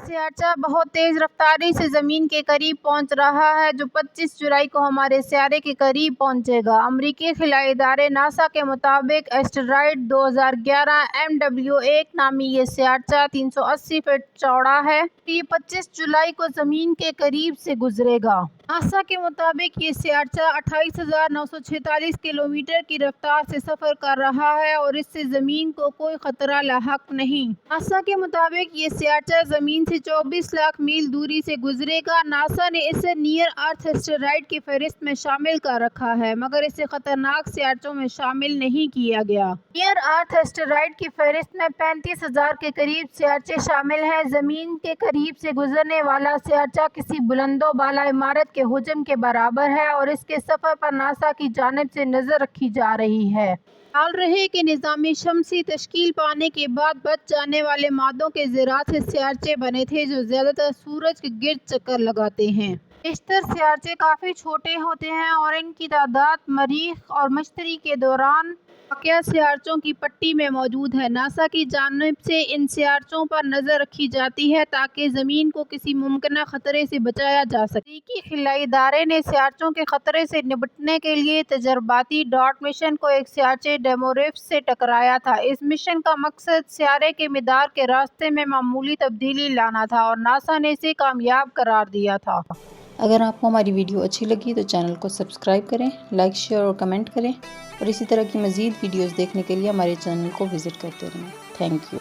सियाचा बहुत तेज रफ्तारी से जमीन के करीब पहुंच रहा है, जो 25 जुलाई को हमारे सियारे के करीब पहुंचेगा। अमेरिकी खिलाई इदारे नासा के मुताबिक एस्टेरॉयड 2011 MW1 नामी ये सियाचा 380 फीट चौड़ा है। ये 25 जुलाई को जमीन के करीब से गुजरेगा। नासा के मुताबिक ये सियाचा 28,946 किलोमीटर की रफ्तार से सफर कर रहा है और इससे जमीन को कोई खतरा लाहक नहीं। नासा के मुताबिक ये सियाचा जमीन से 24 लाख मील दूरी से गुजरेगा। नासा ने इसे नियर अर्थ एस्टेरॉयड की फहरिस्त में शामिल कर रखा है, मगर इसे खतरनाक सियाचों में शामिल नहीं किया गया। नियर अर्थ एस्टेरॉयड की फहरिस्त में 35,000 के करीब सियाचे शामिल हैं। जमीन के करीब से गुजरने वाला सियाचा किसी बुलंदो बाला इमारत के हुजम के बराबर है और इसके सफर पर नासा की जानिब से नजर रखी जा रही है। ख्याल रहे कि निज़ाम शमसी तश्कील पाने के बाद बच जाने वाले मादों के ज़रात से सियाचे बने थे, जो ज़्यादातर सूरज के गिर्द चक्कर लगाते हैं। बेशतर सियाचे काफ़ी छोटे होते हैं और इनकी तादाद मरीख और मश्तरी के दौरान वाक़या सियाचों की पट्टी में मौजूद है। नासा की जानिब से इन सियाचों पर नज़र रखी जाती है ताकि ज़मीन को किसी मुमकिन ख़तरे से बचाया जा सके। अमेरिकी खिलाई इदारे ने सियाचों के ख़तरे से निपटने के लिए तजर्बाती डॉट मिशन को एक सियाचे डेमोरिफ से टकराया था। इस मिशन का मकसद सियारे के मदार के रास्ते में मामूली तब्दीली लाना था और नासा ने इसे कामयाब करार दिया था। अगर आपको हमारी वीडियो अच्छी लगी तो चैनल को सब्सक्राइब करें, लाइक, शेयर और कमेंट करें और इसी तरह की मज़ीद वीडियोज़ देखने के लिए हमारे चैनल को विज़िट करते रहें। Thank you.